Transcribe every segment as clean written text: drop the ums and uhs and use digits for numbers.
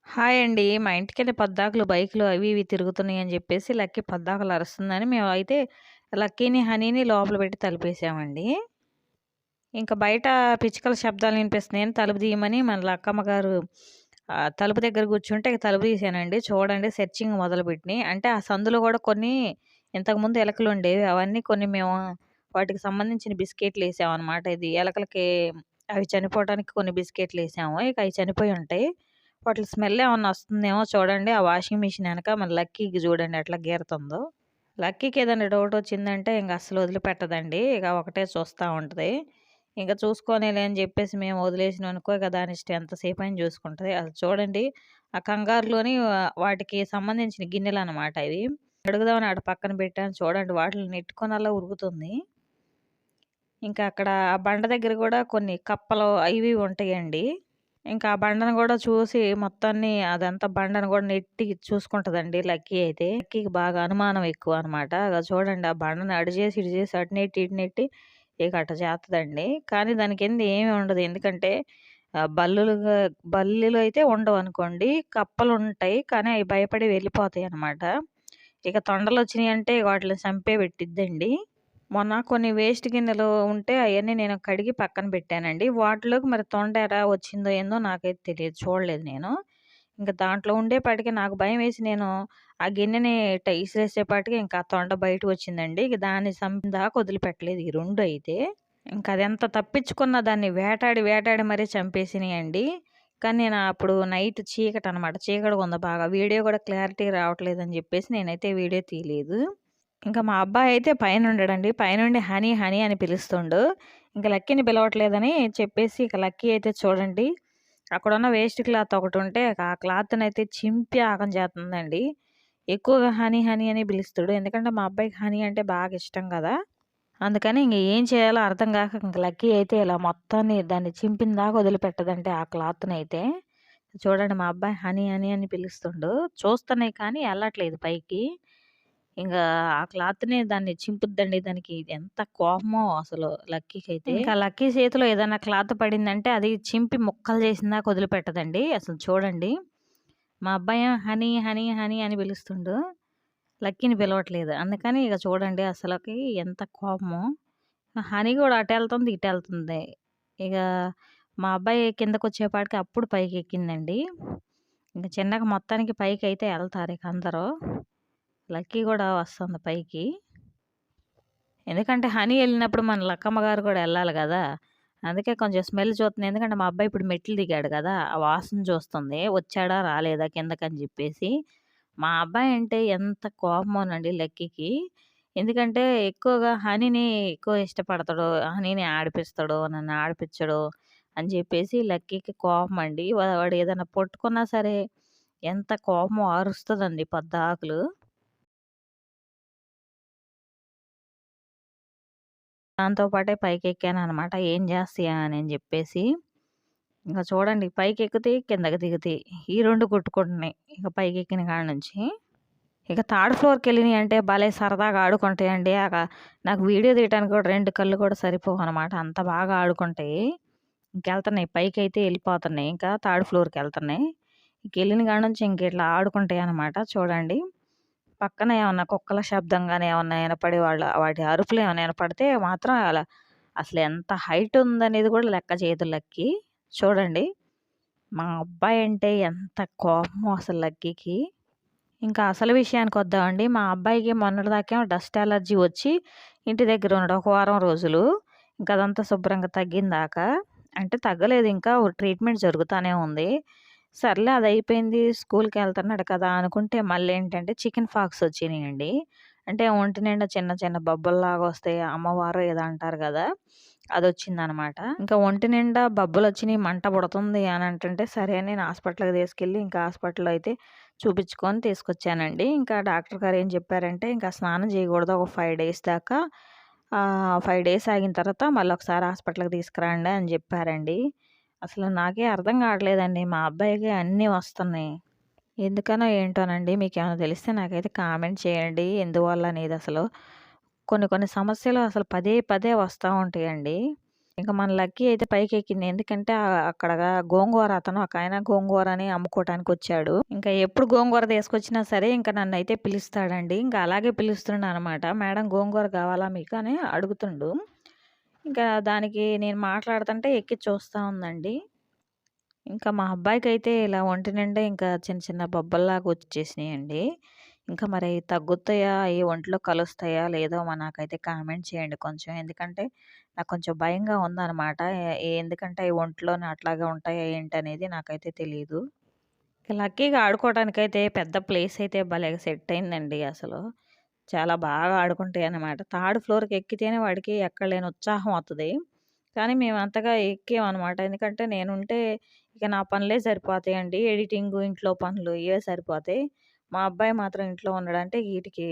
Hi అండి. మా ఇంటికెళ్ళి పద్దాకలు బైకులు అవి ఇవి తిరుగుతున్నాయని జెప్పేసి లక్కీ పద్దాకలు అరుస్తుందని మేమైతే లక్కీని, హనీని లోపల పెట్టి తలుపేసామండి. ఇంక బయట పిచ్చుకల శబ్దాలు వినిపిస్తున్నాయని తలుపు తీయమని మన లక్కమ్మ గారు తలుపు దగ్గర కూర్చుంటే ఇక తలుపు తీసానండి. చూడండి సెర్చింగ్ మొదలుపెట్టినియి. అంటే ఆ సందులో గూడా కొన్ని ఇంతకుముందు ఎలకలుండేవి. అవన్నీ కొన్ని మేము వాటికి సంబంధించిన బిస్కెట్‌లేసామనమాట. ఇది ఎలకలకి అవి చనిపోవడానికి కొన్ని బిస్కెట్‌లేసాము. ఇక అయి చనిపోయి ఉంటాయి. వాటిలి స్మెల్ ఏమన్నా వస్తుందేమో చూడండి. ఆ వాషింగ్ మిషన్ ఎనక మన లక్కీకి చూడండి ఎట్లా గీరుతుందో. లక్కీకి ఏదైనా డౌటొచ్చిందంటే ఇంక అస్సలు వదిలిపెట్టదండి. ఇక ఒకటే చూస్తా ఉంటది. ఇంక చూసుకోనిలే అని జెప్పేసి మేము వదిలేసినామనుకో ఇక దానిష్టం ఎంతసేపైనా జూసుకుంటది. అది చూడండి ఆ కంగారులోని వాటికి సంబంధించిన గిన్నెలనమాట ఇవి. అడుగుదామని అటు పక్కన పెట్టాను చూడండి వాటిలిని నెట్టుకొని అలా ఉరుకుతుంది. ఇంకా అక్కడ ఆ బండ దగ్గర గూడా కొన్ని కప్పలు అవి ఇవి ఉంటాయండి. ఇంకా ఆ బండను గూడా చూసి మొత్తాన్ని అదంతా బండను గూడా నెట్టి చూసుకుంటదండి లక్కీ అయితే. లక్కీకి బాగా అనుమానం ఎక్కువనమాట. అగ చూడండి ఆ బండను అటు జేసి, ఇటు జేసి అటు నెట్టి, ఇటు నెట్టి ఇక అట్ట చేత్తదండి. కానీ దాని కింద ఏమి ఉండదు. ఎందుకంటే బల్లులు అయితే ఉండవనుకోండి. కప్పలుంటాయి. కానీ అయి భయపడి వెళ్ళిపోతాయనమాట. ఇక తొండలొచ్చినియంటే వాటిలిని చంపే పెట్టిద్దండి. మొన్న కొన్ని వేస్ట్ గిన్నెలు ఉంటే అయన్నీ నేను కడిగి పక్కన పెట్టానండి. వాటిలోకి మరి తొండ ఎలా వచ్చిందో ఏందో నాకైతే తెలీదు. చూడలేదు నేను. ఇంక దాంట్లో ఉండేపాటికి నాకు భయమేసి నేను ఆ గిన్నెని ఇట్ట ఇసిరేసేపాటికి ఇంకా ఆ తొండ బయటకొచ్చిందండి. ఇక దాన్ని చంపేదాకా వదిలిపెట్టలేదు ఈ 2 అయితే. ఇంక అదెంత తప్పించుకున్నా దాన్ని వేటాడి, వేటాడి మరీ చంపేసినియండి. కానీ నేను అప్పుడు నైట్ చీకటనమాట. చీకటిగుంది బాగా. వీడియో కూడా క్లారిటీ రావట్లేదని జెప్పేసి నేనైతే వీడియో తీయలేదు. ఇంకా మా అబ్బాయయితే పైనుండడండి. పైనుండి హనీ, హనీ అని పిలుస్తుండు. ఇంక లక్కీని పిలవట్లేదని చెప్పేసి ఇక లక్కీ అయితే చూడండి, అక్కడున్న వేస్ట్ క్లాత్ ఒకటుంటే ఆ క్లాత్‌నయితే చింపి ఆగం చేత్తందండి. ఎక్కువగా హనీ, హనీ అని పిలుస్తాడు. ఎందుకంటే మా అబ్బాయికి హనీ అంటే బాగా ఇష్టం గదా! అందుకని ఇంగ ఏం చేయాలో అర్థం గాక ఇంక లక్కీ అయితే ఇలా మొత్తాన్ని దాన్ని చింపినదాకా వదిలిపెట్టదండి ఆ క్లాత్‌నయితే. చూడండి మా అబ్బాయి హనీ, హనీ అని పిలుస్తుండు. చూస్తున్నాయి కానీ ఎళ్ళట్లేదు పైకి. ఇంగా ఆ క్లాత్‌ని దాన్ని చింపుద్దండి. దానికి ఎంత కోపమో అసలు లక్కీకైతే. ఇంకా లక్కీ చేతిలో ఏదైనా క్లాత్ పడిందంటే అది చింపి ముక్కలు చేసిందాకా వదిలిపెట్టదండి. అసలు చూడండి. మా అబ్బాయేమో హనీ, హనీ, హనీ అని పిలుస్తుండు. లక్కీని పిలవట్లేదు. అందుకని ఇక చూడండి అసలకి ఎంత కోపమో. హనీ గూడా అటెళ్తుంది, ఇటెళ్తుంది. ఇక మా అబ్బాయి కిందకొచ్చేపాటికి అప్పుడు పైకెక్కిందండి. ఇంక చిన్నగా మొత్తానికి పైకైతే ఎళ్తారిక అందరూ. లక్కీ గూడా వస్తుంది పైకి. ఎందుకంటే హనీ ఎళ్ళినప్పుడు మన లక్కమ్మ గారు కూడా ఎళ్ళాలి గదా! అందుకే కొంచెం స్మెల్ చూస్తుంది. ఎందుకంటే మా అబ్బాయి ఇప్పుడు మెట్లు దిగాడు గదా! ఆ వాసన చూస్తుంది. వచ్చాడా? రాలేదా? కిందకని జెప్పేసి. మా అబ్బాయి అంటే ఎంత కోపమోనండి లక్కీకి. ఎందుకంటే ఎక్కువగా హనీని ఎక్కువ ఇష్టపడతాడు. హనీని ఆడిపిస్తాడు. నన్ను ఆడిపిచ్చడు అని జెప్పేసి లక్కీకి కోపమండి. వాడు ఏదైనా పట్టుకున్నా సరే ఎంత కోపమో అరుస్తదండి పద్దాకలు. దాంతో పాటే పైకెక్కాననమాట. ఏం జేస్తయా అని జెప్పేసి. ఇంక చూడండి పైకెక్కుతాయి, కిందకి దిగుతాయి. ఈ 2 కొట్టుకుంటున్నాయి. ఇక పైకెక్కిన కాడ నుంచి. ఇక థర్డ్ ఫ్లోర్‌కెళ్ళినియంటే భలే సరదాగా ఆడుకుంటాయండి. నాకు వీడియో తీయటానికి కూడా 2 కళ్ళు కూడా సరిపోవనమాట. అంత బాగా ఆడుకుంటాయి. ఇంకెళ్తున్నాయి పైకైతే ఎళ్ళిపోతున్నాయి. ఇంకా థర్డ్ ఫ్లోర్‌కెళ్తున్నాయి. ఇంకెళ్ళిన కాడ నుంచి ఇంకిట్లా ఆడుకుంటాయనమాట చూడండి. పక్కన ఏమన్నా కుక్కల శబ్దం గాని ఏమన్నా ఇనపడి వాటి అరుపులు ఏమన్నా ఇనపడితే మాత్రం అసలు ఎంత హైట్ ఉందనేది కూడా లెక్క చేయదు లక్కీ. చూడండి. మా అబ్బాయి అంటే ఎంత కోపమో అసలు లక్కీకి. ఇంకా అసలు విషయానికొద్దామండి. మా అబ్బాయికి మొన్నటిదాకేమో డస్ట్ అలర్జీ వచ్చి ఇంటి దగ్గర ఉన్నాడు. ఒక వారం రోజులు. ఇంక అదంతా శుభ్రంగా తగ్గిందాకా. అంటే తగ్గలేదు ఇంకా ట్రీట్మెంట్ జరుగుతానే ఉంది. సర్లే అదయిపోయింది. స్కూలుకెళ్తున్నాడు కదా! అనుకుంటే మళ్ళేంటంటే చికెన్ ఫాక్స్ వచ్చినియండి. అంటే ఒంటి నిండా చిన్న చిన్న బబ్బల్లాగా వస్తాయి. అమ్మవారో ఏదో అంటారు గదా! అదొచ్చిందనమాట. ఇంకా ఒంటి నిండా బబ్బలొచ్చినియి, మంట పుడుతుంది అని అంటుంటే సరే అని నేను హాస్పిటల్‌కి తీసుకెళ్ళి ఇంకా హాస్పిటల్‌లో అయితే చూపించుకొని తీసుకొచ్చానండి. ఇంకా డాక్టర్ గారు ఏం చెప్పారంటే ఇంకా స్నానం చేయకూడదు ఒక 5 డేస్ దాకా. 5 డేస్ ఆగిన తర్వాత మళ్ళొకసారి హాస్పిటల్‌కి తీసుకురండి అని చెప్పారండి. అసలు నాకే అర్థం కావట్లేదండి. మా అబ్బాయికి అన్నీ వస్తున్నాయి. ఎందుకనో ఏంటోనండి. మీకేమైనా తెలిస్తే నాకైతే కామెంట్ చేయండి. ఎందువల్ల అనేది అసలు. కొన్ని కొన్ని సమస్యలు అసలు పదే పదే వస్తా ఉంటాయండి. ఇంక మన లక్కీ అయితే పైకెక్కింది. ఎందుకంటే అక్కడ గోంగూర ఒకాయన గోంగూర అని అమ్ముకోవటానికొచ్చాడు. ఇంకా ఎప్పుడు గోంగూర తీసుకొచ్చినా సరే ఇంక నన్నైతే పిలుస్తాడండి. ఇంకా అలాగే పిలుస్తుండనమాట. మేడం గోంగూర కావాలా మీకు అని అడుగుతుండు. ఇంకా దానికి నేను మాట్లాడుతుంటే ఎక్కి చూస్తా ఉందండి. ఇంకా మా అబ్బాయికైతే ఇలా ఒంటి నిండా ఇంకా చిన్న చిన్న బొబ్బల్లాగా వచ్చేసినాయండి. ఇంకా మరి అయి తగ్గుతాయా? అయి ఒంట్లో కలుస్తాయా? లేదో నాకైతే కామెంట్ చేయండి కొంచెం. ఎందుకంటే నాకు కొంచెం భయంగా ఉందనమాట. ఎందుకంటే అయి ఒంట్లోనే అట్లాగే ఉంటాయా ఏంటనేది నాకైతే తెలీదు. లక్కీగా ఆడుకోవడానికైతే పెద్ద ప్లేస్ అయితే భలేగా సెట్ అయిందండి అసలు. చాలా బాగా ఆడుకుంటాయనమాట. థర్డ్ ఫ్లోర్‌కి ఎక్కితేనే వాడికి ఎక్కడలేని ఉత్సాహం వత్తది. కానీ మేము అంతగా ఎక్కామనమాట. ఎందుకంటే నేనుంటే ఇక నా పనులే సరిపోతాయండి. ఎడిటింగు, ఇంట్లో పనులు ఇవే సరిపోతాయి. మా అబ్బాయి మాత్రం ఇంట్లో ఉన్నాడంటే ఈటికి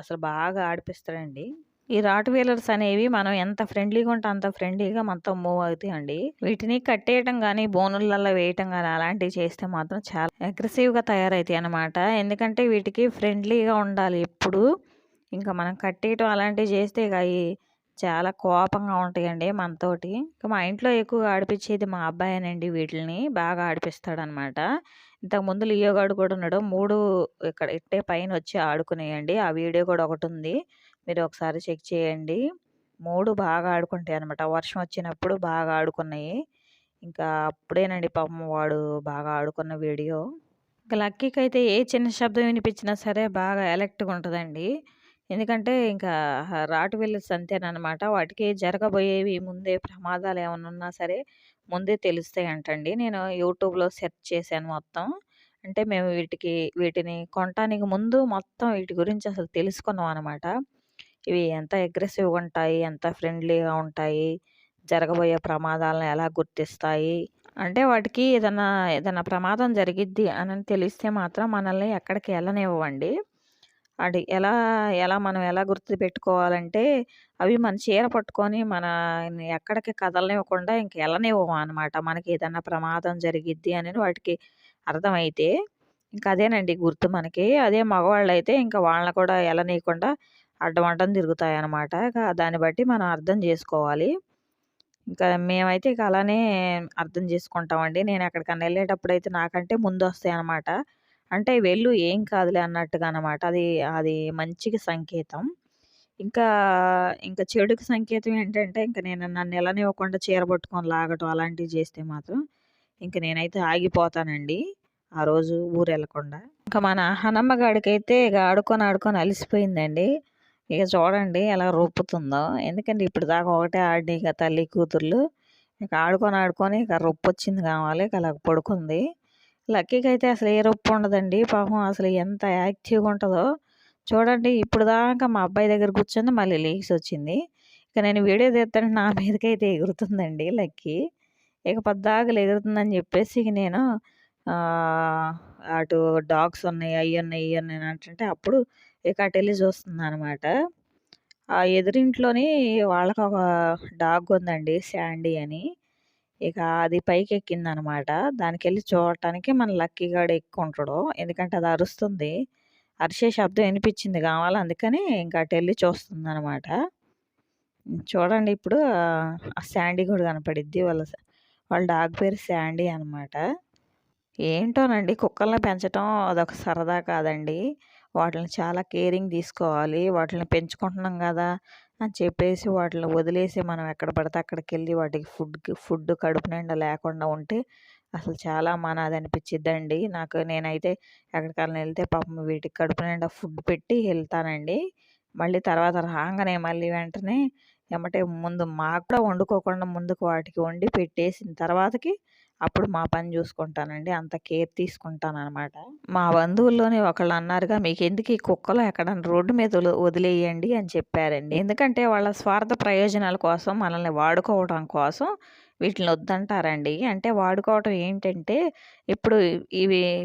అసలు బాగా ఆడిపిస్తాడండి. ఈ రాట్ వీలర్స్ అనేవి మనం ఎంత ఫ్రెండ్లీగా ఉంటే అంత ఫ్రెండ్లీగా మొత్తం మూవ్ అవుతాయండి. వీటిని కట్టేయటం గానీ, బోనులలో వేయటం గానీ అలాంటివి చేస్తే మాత్రం చాలా అగ్రెసివ్‌గా తయారయితాయి అన్నమాట. ఎందుకంటే వీటికి ఫ్రెండ్లీగా ఉండాలి ఎప్పుడు. ఇంకా మనం కట్టేయటం అలాంటివి చేస్తే ఇక అయి చాలా కోపంగా ఉంటాయండి మనతోటి. ఇక మా ఇంట్లో ఎక్కువగా ఆడిపిచ్చేది మా అబ్బాయేనండి వీటిల్ని. బాగా ఆడిపిస్తాడనమాట. ఇంతకుముందు లియో గాడు కూడా ఉన్నాడు. 3 ఇక్కడ ఇట్టే పైనొచ్చి ఆడుకునేయండి. ఆ వీడియో కూడా ఒకటుంది. మీరు ఒకసారి చెక్ చేయండి. 3 బాగా ఆడుకుంటాయనమాట. వర్షం వచ్చినప్పుడు బాగా ఆడుకున్నయి. ఇంకా అప్పుడేనండి పాపం వాడు బాగా ఆడుకున్న వీడియో. ఇక లక్కీకైతే ఏ చిన్న శబ్దం వినిపించినా సరే బాగా అలర్ట్‌గా ఉంటదండి. ఎందుకంటే ఇంకా రాట్ విల్లర్స్ అంతేననమాట. వాటికి జరగబోయేవి ముందే ప్రమాదాలేమన్నా ఉన్నా సరే ముందే తెలుస్తాయంటండి. నేను యూట్యూబ్‌లో సెర్చ్ చేశాను మొత్తం. అంటే మేము వీటిని కొనటానికి ముందు మొత్తం వీటి గురించి అసలు తెలుసుకున్నాం అనమాట. ఇవి ఎంత అగ్రెసివ్‌గా ఉంటాయి, ఎంత ఫ్రెండ్లీగా ఉంటాయి, జరగబోయే ప్రమాదాలను ఎలా గుర్తిస్తాయి. అంటే వాటికి ఏదన్నా ప్రమాదం జరిగిద్ది అని తెలిస్తే మాత్రం మనల్ని ఎక్కడికి ఎళ్ళనివ్వవండి. అది ఎలా మనం ఎలా గుర్తుపెట్టుకోవాలంటే, అవి మన చీర పట్టుకొని మనని ఎక్కడికి కదలనివ్వకుండా ఇంక ఎళ్ళనివ్వవనమాట. మనకేదన్నా ప్రమాదం జరిగిద్ది అని వాటికి అర్థమైతే, ఇంక అదేనండి గుర్తు మనకి. అదే మగవాళ్ళైతే ఇంక వాళ్ళని కూడా ఎళ్ళనీయకుండా అడ్డం అడ్డం తిరుగుతాయనమాట. దాన్ని బట్టి మనం అర్థం జేసుకోవాలి. ఇంకా మేమైతే ఇక అలానే అర్థం చేసుకుంటామండి. నేనెక్కడికన్నా ఎళ్ళేటప్పుడైతే నాకంటే ముందొస్తాయనమాట. అంటే వెళ్ళు ఏం కాదులే అన్నట్టుగా అనమాట. అది మంచికి సంకేతం. ఇంకా, ఇంకా చెడుకి సంకేతం ఏంటంటే, ఇంక నేను నన్ను ఎళ్ళనివ్వకుండా చీర పట్టుకొని లాగటం అలాంటివి చేస్తే మాత్రం ఇంక నేనైతే ఆగిపోతానండి. ఆ రోజు ఊరెళ్ళకుండా. ఇంక మన హనమ్మ గాడికైతే ఇక ఆడుకొని, ఆడుకొని అలిసిపోయిందండి. ఇక చూడండి ఎలా రొప్పుతుందో. ఎందుకంటే ఇప్పటిదాకా ఒకటే ఆడినాయి ఇక తల్లి, కూతుర్లు. ఇక ఆడుకొని, ఆడుకొని ఇక రొప్పొచ్చింది కావాలి. ఇక అలా పడుకుంది. లక్కీకైతే అసలు ఏ రొప్పు ఉండదండి. పాపం అసలు ఎంత యాక్టివ్‌గా ఉంటదో. చూడండి ఇప్పటిదాకా మా అబ్బాయి దగ్గర కూర్చుంది. మళ్ళీ లెగిసొచ్చింది. ఇక నేను వీడియో తీత్తంటే నా మీదకైతే ఎగురుతుందండి లక్కీ. ఇక పద్దాకల ఎగురుతుందని చెప్పేసి ఇక నేను అటు డాగ్స్ ఉన్నాయి, అయ్యున్నాయి, ఇయ్యున్నాయి అని అంటుంటే అప్పుడు ఇక అటెళ్ళి చూస్తుందనమాట. ఆ ఎదురింట్లోని వాళ్ళకొక డాగ్ ఉందండి శాండీ అని. ఇక అది పైకెక్కిందనమాట. దానికెళ్ళి చూడటానికి మన లక్కీ గాడు ఎక్కుంటడు. ఎందుకంటే అది అరుస్తుంది. అరిసే శబ్దం ఇనిపిచ్చింది కావాల అందుకని ఇంక అటెళ్ళి చూస్తుందనమాట. చూడండి ఇప్పుడు ఆ శాండీ గూడా కనపడిద్ది. వాళ్ళ డాగ్ పేరు శాండీ అనమాట. ఏంటోనండి కుక్కల్ని పెంచటం అదొక సరదా కాదండి. వాటిల్ని చాలా కేరింగ్ తీసుకోవాలి. వాటిల్ని పెంచుకుంటున్నాం గదా అని చెప్పేసి వాటిల్ని వదిలేసి మనం ఎక్కడ పడితే అక్కడికెళ్ళి వాటికి ఫుడ్ కడుపు నిండా లేకుండా ఉంటే అసలు చాలా అమానాది అనిపిచ్చిద్దండి. నేనైతే ఎక్కడికన్నా ఎళ్తే పాపం వీటికి కడుపు నిండా ఫుడ్ పెట్టి ఎళ్తానండి. మళ్ళీ తర్వాత రాంగానే మళ్ళీ వెంటనే ఎమ్మటే ముందు మాకు కూడా వండుకోకుండా ముందుకు వాటికి వండి పెట్టేసిన తర్వాతకి అప్పుడు మా పని జూసుకుంటానండి. అంత కేర్ తీసుకుంటాననమాట. మా బంధువుల్లోనే ఒకళ్ళు అన్నారుగా, "మీకెందుకు ఈ కుక్కలు ఎక్కడన్నా రోడ్డు మీద వదిలేయండి" అని చెప్పారండి. ఎందుకంటే వాళ్ళ స్వార్థ ప్రయోజనాల కోసం మనల్ని వాడుకోవడం కోసం వీటిని వద్దంటారండి. అంటే వాడుకోవటం ఏంటంటే, ఇప్పుడు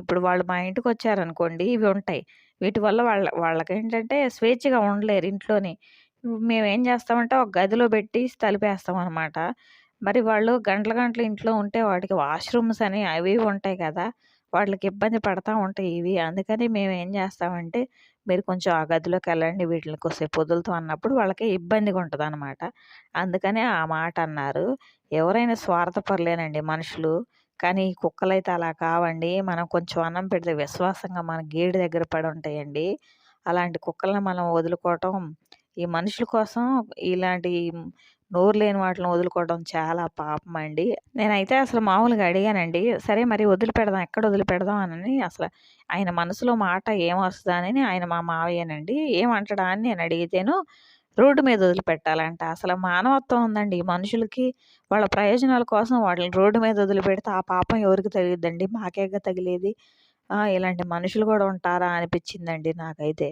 ఇప్పుడు వాళ్ళు మా ఇంటికొచ్చారనుకోండి ఇవి ఉంటాయి. వీటి వల్ల వాళ్ళకేంటంటే స్వేచ్ఛగా ఉండలేరు ఇంట్లోని. మేమేం చేస్తామంటే ఒక గదిలో పెట్టి తలుపేస్తామనమాట. మరి వాళ్ళు గంటలు గంటలు ఇంట్లో ఉంటే వాటికి వాష్‌రూమ్స్ అని అవి ఇవి ఉంటాయి కదా! వాటికి ఇబ్బంది పడతా ఉంటాయి ఇవి. అందుకని మేమేం చేస్తామంటే, మీరు కొంచెం ఆ గదిలోకెళ్ళండి వీటిలిని కొద్దిసేపు వదులుతాం అన్నప్పుడు వాళ్ళకి ఇబ్బందిగా ఉంటదనమాట. అందుకనే ఆ మాట అన్నారు. ఎవరైనా స్వార్థపరులేనండి మనుషులు. కానీ ఈ కుక్కలైతే అలా కావండి. మనం కొంచెం అన్నం పెడితే విశ్వాసంగా మన గేటు దగ్గర పడుంటాయండి. అలాంటి కుక్కల్ని మనం వదులుకోవటం, ఈ మనుషుల కోసం ఇలాంటి నోరు లేని వాటిని వదులుకోవడం చాలా పాపమండి. నేనైతే అసలు మామూలుగా అడిగానండి. సరే మరి వదిలిపెడదాం, ఎక్కడ వదిలిపెడదాం అనని అసల ఆయన మనసులో మాట ఏమొస్తదని ఆయన మా మావయ్యనండి. ఏమంటాడా అని నేను అడిగితేను రోడ్డు మీద వదిలిపెట్టాలంట. అసలు మానవత్వం ఉందండి ఈ మనుషులకి. వాళ్ళ ప్రయోజనాల కోసం వాటిని రోడ్డు మీద వదిలిపెడితే ఆ పాపం ఎవరికి తగిలిద్దండి? మాకేగా తగిలేది. ఇలాంటి మనుషులు గూడా ఉంటారా అనిపిచ్చిందండి నాకైతే.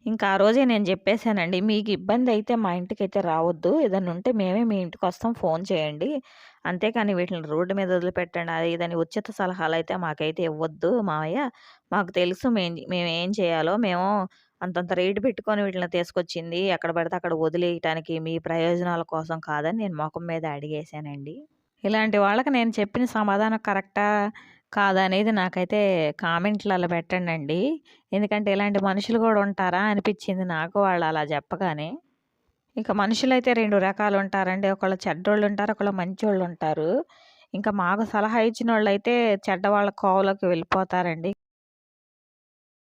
ఇంకా ఆ రోజే నేను జెప్పేసానండి. మీకు ఇబ్బందయితే మా ఇంటికైతే రావద్దు. ఏదన్నా ఉంటే మేమే మీ ఇంటికొస్తాం ఫోను చేయండి. అంతేకాని వీటిని రోడ్డు మీద వదిలిపెట్టండి అది ఇదని ఉచిత సలహాలయితే మాకైతే ఇవ్వద్దు మావయ్య. మాకు తెలుసు మేమేం చేయాలో. మేము అంతంత రేటు పెట్టుకొని వీటిని తీసుకొచ్చింది. ఎక్కడ పడితే అక్కడ వదిలేయటానికి మీ ప్రయోజనాల కోసం కాదని నేను మొఖం మీద అడిగేసానండి. ఇలాంటి వాళ్ళకి నేను చెప్పిన సమాధానం కరెక్టా? కాదా? అనేది నాకైతే కామెంట్‌లలో పెట్టండండి. ఎందుకంటే ఇలాంటి మనుషులు గూడా ఉంటారా అనిపిచ్చింది నాకు వాళ్ళలా జెప్పగానే. ఇక మనుషులైతే 2 రకాలుంటారండి. ఒకళ్ళు చెడ్డోళ్ళుంటారు. ఒకళ్ళు మంచోళ్ళుంటారు. ఇంకా మాకు సలహా ఇచ్చినోళ్ళైతే చెడ్డవాళ్ళ కోవలోకి వెళ్ళిపోతారండి.